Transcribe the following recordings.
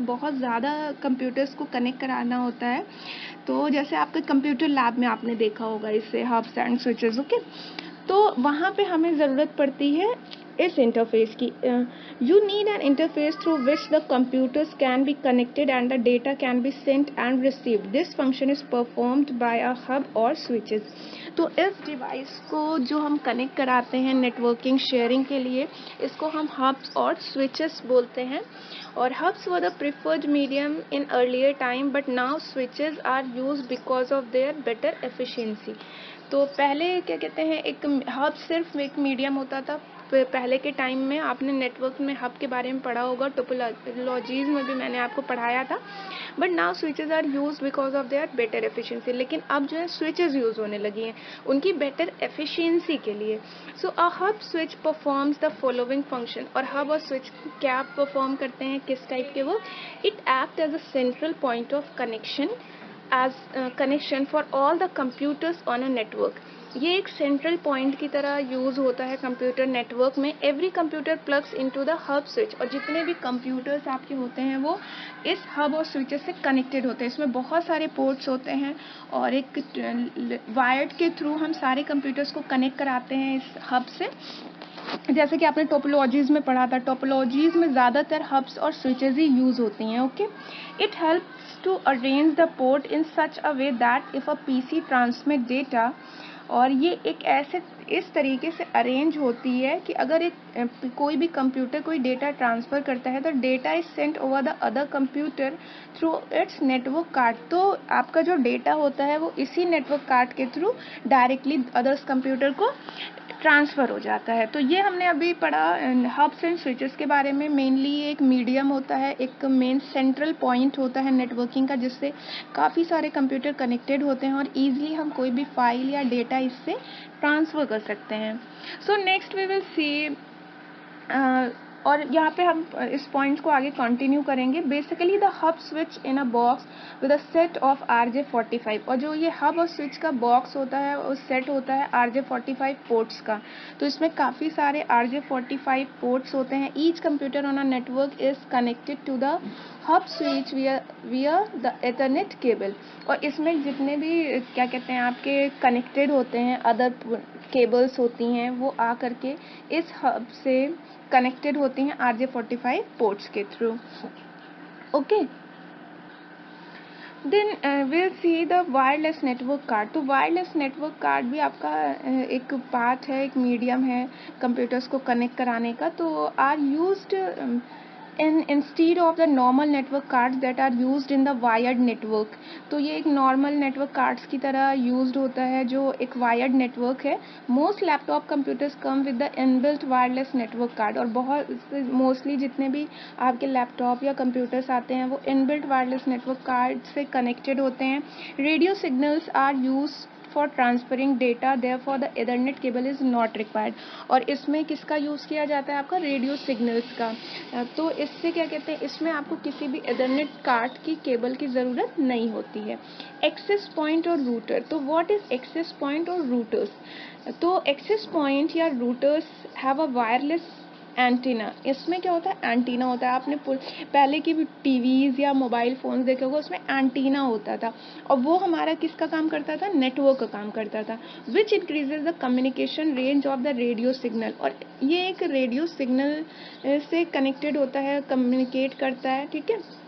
बहुत ज़्यादा कंप्यूटर्स को कनेक्ट कराना होता है। तो जैसे आपके कंप्यूटर लैब में आपने देखा होगा इससे हब्स एंड स्विचेस, ओके। तो वहाँ पे हमें ज़रूरत पड़ती है इस इंटरफेस की। You need an interface through which the computers can be connected and the data can be sent and received. This function is performed by a hub और स्विचेस। तो इस डिवाइस को जो हम कनेक्ट कराते हैं नेटवर्किंग शेयरिंग के लिए, इसको हम हब्स और स्विचेस बोलते हैं। और hubs were the preferred medium in earlier time, but now switches are used because of their better efficiency. तो पहले क्या कहते हैं, एक हब सिर्फ एक मीडियम होता था। पहले के टाइम में आपने नेटवर्क में हब के बारे में पढ़ा होगा, टोपोलॉजीज में भी मैंने आपको पढ़ाया था। But now switches are use because of their better efficiency. लेकिन अब जो है स्विचेज यूज होने लगी हैं उनकी बेटर एफिशिएंसी के लिए। So a hub switch performs the following function. और हब और स्विच क्या परफॉर्म करते हैं, किस टाइप के वो? It act as a central point of connection as connection for all the computers on a network। ये एक सेंट्रल पॉइंट की तरह यूज होता है कंप्यूटर नेटवर्क में। Every computer plugs into the hub switch. और जितने भी कंप्यूटर्स आपके होते हैं वो इस हब और स्विचेस से कनेक्टेड होते हैं। इसमें बहुत सारे पोर्ट्स होते हैं और एक वायर के थ्रू हम सारे कंप्यूटर्स को कनेक्ट कराते हैं इस हब से। जैसे कि आपने टोपोलॉजीज में पढ़ा था, टोपोलॉजीज में ज़्यादातर हब्स और स्विचेस ही यूज होती हैं, okay. It helps to arrange the port in such a way that if a PC transmit data. और ये एक ऐसे इस तरीके से अरेंज होती है कि अगर एक कोई भी कंप्यूटर कोई डेटा ट्रांसफ़र करता है तो data is sent over the other computer through its network card. तो आपका जो डेटा होता है वो इसी नेटवर्क कार्ड के थ्रू डायरेक्टली अदर्स कंप्यूटर को ट्रांसफ़र हो जाता है। तो ये हमने अभी पढ़ा हब्स एंड स्विचेस के बारे में। मेनली एक मीडियम होता है, एक मेन सेंट्रल पॉइंट होता है नेटवर्किंग का, जिससे काफ़ी सारे कंप्यूटर कनेक्टेड होते हैं और ईजिली हम कोई भी फाइल या डेटा इससे ट्रांसफ़र कर सकते हैं। So next we will see, और यहाँ पे हम इस पॉइंट्स को आगे कंटिन्यू करेंगे। Basically the hub switch in a box with a set of RJ45। और जो ये हब और स्विच का बॉक्स होता है वो सेट होता है RJ45 पोर्ट्स का। तो इसमें काफ़ी सारे RJ45 पोर्ट्स होते हैं। Each computer on a network is connected to the hub switch via the Ethernet cable. और इसमें जितने भी क्या कहते हैं आपके कनेक्टेड होते हैं, अदर केबल्स होती हैं, वो आ करके इस हब से कनेक्टेड होती हैं RJ45 पोर्ट्स के through, okay. Then will see the wireless network card. तो वायरलेस नेटवर्क कार्ड भी आपका एक पार्ट है, एक मीडियम है कंप्यूटर्स को कनेक्ट कराने का। तो are used instead of the normal network cards that are used in the wired network. तो ये एक नॉर्मल नेटवर्क कार्ड्स की तरह यूज्ड होता है जो एक वायर्ड नेटवर्क है। Most laptop computers come with the inbuilt wireless network card. और बहुत मोस्टली जितने भी आपके लैपटॉप या कंप्यूटर्स आते हैं वो इनबिल्ट वायरलेस नेटवर्क कार्ड से कनेक्टेड होते हैं। Radio signals are use for transferring data, therefore the Ethernet cable is not required. और इसमें किसका यूज़ किया जाता है, आपका रेडियो सिग्नल्स का। तो इससे क्या कहते हैं, इसमें आपको किसी भी एथरनेट कार्ड की केबल की ज़रूरत नहीं होती है। एक्सेस पॉइंट और रूटर। तो व्हाट इज एक्सेस पॉइंट और रूटर्स? तो एक्सेस पॉइंट या routers have a wireless antenna. इसमें क्या होता है, एंटीना होता है। आपने पहले की भी टीवीज़ या मोबाइल फ़ोन्स देखे होगा, उसमें एंटीना होता था और वो हमारा किसका काम करता था, नेटवर्क का काम करता था। विच increases the communication range of the radio signal. और ये एक रेडियो सिग्नल से कनेक्टेड होता है, कम्युनिकेट करता है, ठीक है।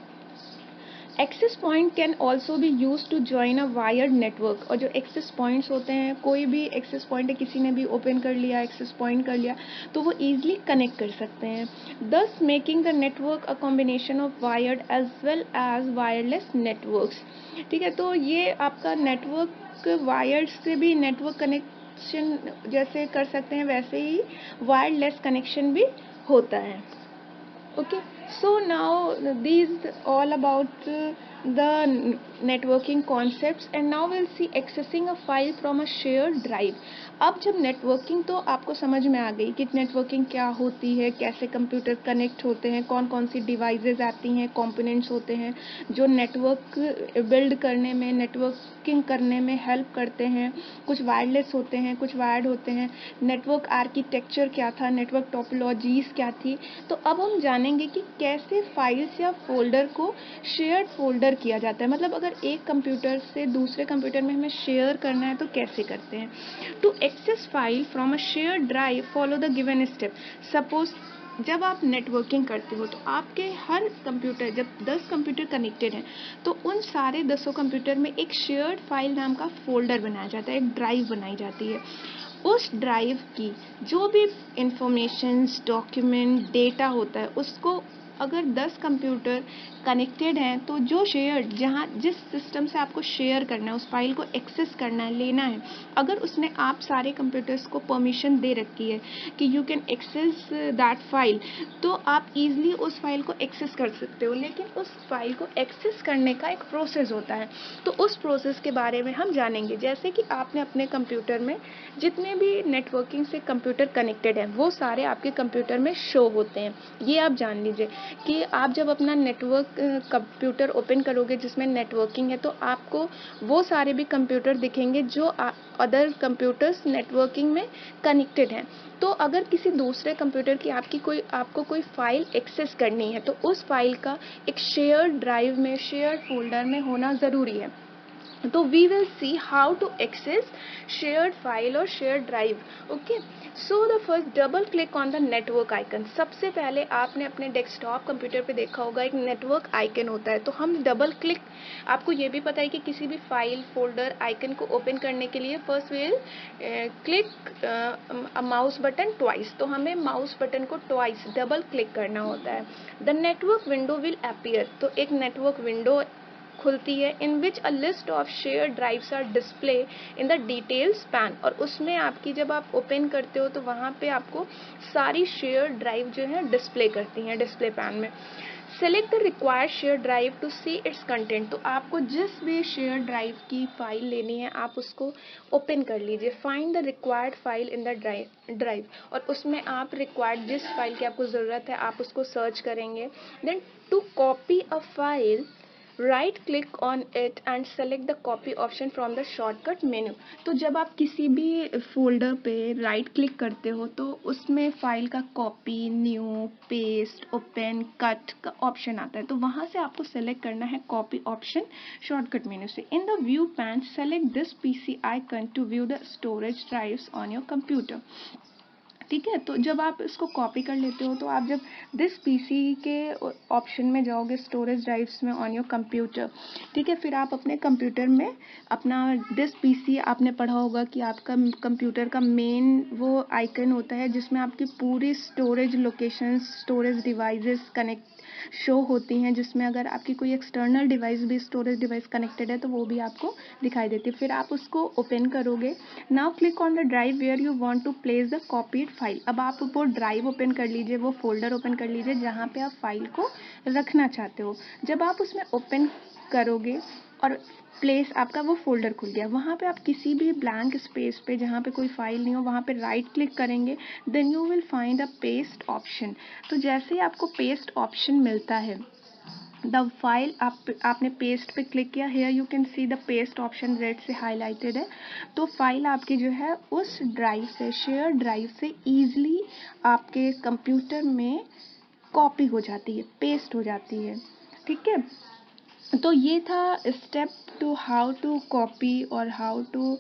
Access point can also be use to join a wired network. और जो एक्सेस पॉइंट्स होते हैं, कोई भी एक्सेस पॉइंट है, किसी ने भी ओपन कर लिया, एक्सेस पॉइंट कर लिया, तो वो ईजिली कनेक्ट कर सकते हैं। Thus making the network a combination of wired as well as wireless networks. ठीक है, तो ये आपका नेटवर्क वायर्ड से भी नेटवर्क कनेक्शन जैसे कर सकते हैं, वैसे ही वायरलेस कनेक्शन भी होता है, okay. So now these all about the networking concepts and now we'll see accessing a file from a shared drive. अब जब नेटवर्किंग तो आपको समझ में आ गई कि नेटवर्किंग क्या होती है, कैसे कंप्यूटर कनेक्ट होते हैं, कौन कौन सी डिवाइसेस आती हैं, कंपोनेंट्स होते हैं जो नेटवर्क बिल्ड करने में, नेटवर्किंग करने में हेल्प करते हैं। कुछ वायरलेस होते हैं, कुछ वायर्ड होते हैं। नेटवर्क आर्किटेक्चर क्या था, नेटवर्क टोपोलॉजीज क्या थी। तो अब हम जानेंगे कि कैसे फाइल्स या फोल्डर को शेयर्ड फोल्डर किया जाता है। मतलब अगर एक कंप्यूटर से दूसरे कंप्यूटर में हमें शेयर करना है तो कैसे करते हैं। To access file from a share drive follow the given step. Suppose जब आप नेटवर्किंग करते हो तो आपके हर कंप्यूटर, जब 10 कंप्यूटर कनेक्टेड हैं तो उन सारे 10 कंप्यूटर में एक शेयर्ड फाइल नाम का फोल्डर बनाया जाता है, एक ड्राइव बनाई जाती है। उस ड्राइव की जो भी इंफॉर्मेशंस, डॉक्यूमेंट, डेटा होता है उसको अगर 10 कंप्यूटर कनेक्टेड हैं तो जो शेयर, जहाँ जिस सिस्टम से आपको शेयर करना है, उस फाइल को एक्सेस करना है, लेना है, अगर उसने आप सारे कंप्यूटर्स को परमिशन दे रखी है कि you can access that file, तो आप इजीली उस फाइल को एक्सेस कर सकते हो। लेकिन उस फाइल को एक्सेस करने का एक प्रोसेस होता है, तो उस प्रोसेस के बारे में हम जानेंगे। जैसे कि आपने अपने कंप्यूटर में जितने भी नेटवर्किंग से कंप्यूटर कनेक्टेड हैं वो सारे आपके कंप्यूटर में शो होते हैं। ये आप जान लीजिए कि आप जब अपना नेटवर्क कंप्यूटर ओपन करोगे जिसमें नेटवर्किंग है तो आपको वो सारे भी कंप्यूटर दिखेंगे जो अदर कंप्यूटर्स नेटवर्किंग में कनेक्टेड हैं। तो अगर किसी दूसरे कंप्यूटर की आपको कोई फाइल एक्सेस करनी है तो उस फाइल का एक शेयर ड्राइव में, शेयर फोल्डर में होना ज़रूरी है। तो we will see how to access shared file और shared drive. Okay, so the first double click on the network icon. सबसे पहले आपने अपने डेस्कटॉप कंप्यूटर पे देखा होगा एक नेटवर्क आइकन होता है, तो हम डबल क्लिक, आपको ये भी पता है कि किसी भी फाइल, फोल्डर, आइकन को ओपन करने के लिए first will click mouse button twice. तो हमें माउस बटन को ट्वाइस डबल क्लिक करना होता है। The network window will appear, तो एक नेटवर्क विंडो खुलती है in which a list of share drives are display in the details pane. और उसमें आपकी जब आप ओपन करते हो तो वहाँ पे आपको सारी शेयर ड्राइव जो है डिस्प्ले करती हैं डिस्प्ले पैन में। Select the required share drive to see its content, तो आपको जिस भी शेयर ड्राइव की फाइल लेनी है आप उसको ओपन कर लीजिए। Find the required file in the drive, और उसमें आप रिक्वायर्ड जिस फाइल की आपको ज़रूरत है आप उसको सर्च करेंगे। Then to copy a file, right click on it and select the copy option from the shortcut menu. तो जब आप किसी भी फोल्डर पे राइट क्लिक करते हो तो उसमें फाइल का copy, new, paste, open, cut का ऑप्शन आता है, तो वहाँ से आपको सेलेक्ट करना है कॉपी ऑप्शन शॉर्टकट मेन्यू से। In the view pane select this PC icon to view the storage drives on your computer. ठीक है, तो जब आप इसको कॉपी कर लेते हो तो आप जब दिस पीसी के ऑप्शन में जाओगे, स्टोरेज ड्राइव्स में ऑन योर कंप्यूटर, ठीक है, फिर आप अपने कंप्यूटर में अपना दिस पीसी, आपने पढ़ा होगा कि आपका कंप्यूटर का मेन वो आइकन होता है जिसमें आपकी पूरी storage locations, storage devices connect show होती हैं, जिसमें अगर आपकी कोई एक्सटर्नल डिवाइस भी, स्टोरेज डिवाइस कनेक्टेड है तो वो भी आपको दिखाई देती है। फिर आप उसको ओपन करोगे। Now click on the drive where you want to place the copied file. अब आप वो ड्राइव ओपन कर लीजिए, वो फोल्डर ओपन कर लीजिए जहाँ पे आप फाइल को रखना चाहते हो। जब आप उसमें ओपन करोगे और प्लेस, आपका वो फोल्डर खुल गया, वहाँ पे आप किसी भी ब्लैंक स्पेस पे जहाँ पे कोई फाइल नहीं हो वहाँ पे राइट क्लिक करेंगे। Then you will find a paste option. तो जैसे ही आपको पेस्ट ऑप्शन मिलता है, द फाइल आपने पेस्ट पे क्लिक किया, here you can see the paste option red से हाईलाइटेड है। तो फाइल आपकी जो है उस ड्राइव से, शेयर ड्राइव से ईजिली आपके कंप्यूटर में कॉपी हो जाती है, पेस्ट हो जाती है। ठीक है, तो ये था step two how to copy और how to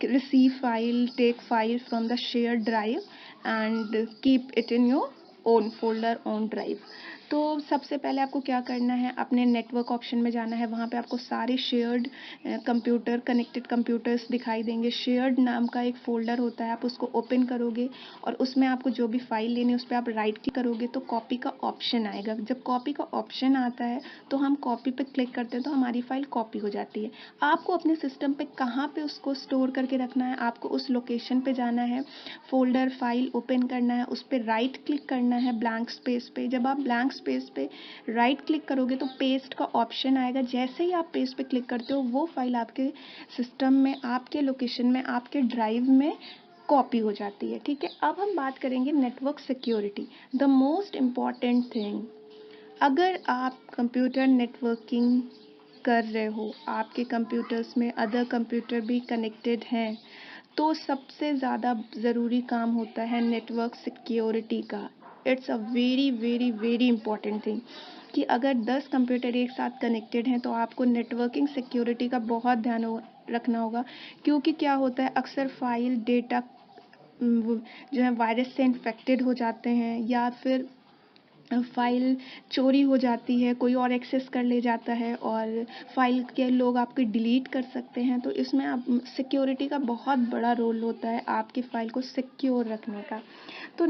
receive file, take file from the share drive and keep it in your own folder, own drive. तो सबसे पहले आपको क्या करना है, अपने नेटवर्क ऑप्शन में जाना है। वहाँ पे आपको सारे शेयर्ड कंप्यूटर, कनेक्टेड कंप्यूटर्स दिखाई देंगे। शेयर्ड नाम का एक फोल्डर होता है, आप उसको ओपन करोगे और उसमें आपको जो भी फाइल लेनी है उस पर आप राइट क्लिक करोगे तो कॉपी का ऑप्शन आएगा। जब कॉपी का ऑप्शन आता है तो हम कॉपी पे क्लिक करते हैं तो हमारी फाइल कॉपी हो जाती है। आपको अपने सिस्टम पे कहाँ पे उसको स्टोर करके रखना है, आपको उस लोकेशन पे जाना है, फोल्डर, फाइल ओपन करना है, उस पर राइट क्लिक करना है ब्लैंक स्पेस पे। जब आप ब्लैंक उस पेज पे राइट क्लिक करोगे तो पेस्ट का ऑप्शन आएगा। जैसे ही आप पेस्ट पे क्लिक करते हो वो फाइल आपके सिस्टम में, आपके लोकेशन में, आपके ड्राइव में कॉपी हो जाती है। ठीक है, अब हम बात करेंगे network security, the most important thing. अगर आप कंप्यूटर नेटवर्किंग कर रहे हो, आपके कंप्यूटर्स में अदर कंप्यूटर भी कनेक्टेड हैं, तो सबसे ज़्यादा ज़रूरी काम होता है नेटवर्क सिक्योरिटी का। It's a very very very important thing कि अगर 10 कंप्यूटर एक साथ कनेक्टेड हैं तो आपको नेटवर्किंग सिक्योरिटी का बहुत ध्यान रखना होगा। क्योंकि क्या होता है, अक्सर फाइल डेटा जो है वायरस से इन्फेक्टेड हो जाते हैं, या फिर फाइल चोरी हो जाती है, कोई और एक्सेस कर ले जाता है और फाइल के लोग आपकी डिलीट कर सकते हैं। तो इसमें आप सिक्योरिटी का बहुत बड़ा रोल होता है आपकी फ़ाइल को सिक्योर रखने का। तो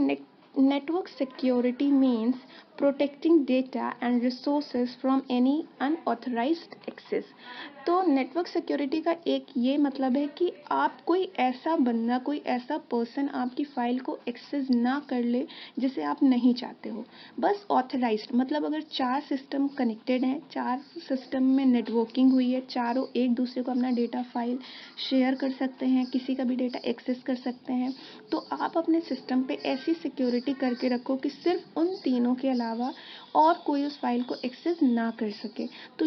network security means protecting data and resources from any unauthorised access. तो नेटवर्क सिक्योरिटी का एक ये मतलब है कि आप कोई ऐसा बंदा, कोई ऐसा पर्सन आपकी फ़ाइल को एक्सेस ना कर ले जिसे आप नहीं चाहते हो। बस ऑथराइज्ड मतलब अगर 4 सिस्टम कनेक्टेड हैं, 4 सिस्टम में नेटवर्किंग हुई है, चारों एक दूसरे को अपना डेटा फाइल शेयर कर सकते हैं, किसी का भी डेटा एक्सेस कर सकते हैं, तो आप अपने सिस्टम पे ऐसी सिक्योरिटी करके रखो कि सिर्फ उन तीनों के अलावा और कोई उस फाइल को एक्सेस ना कर सके। तो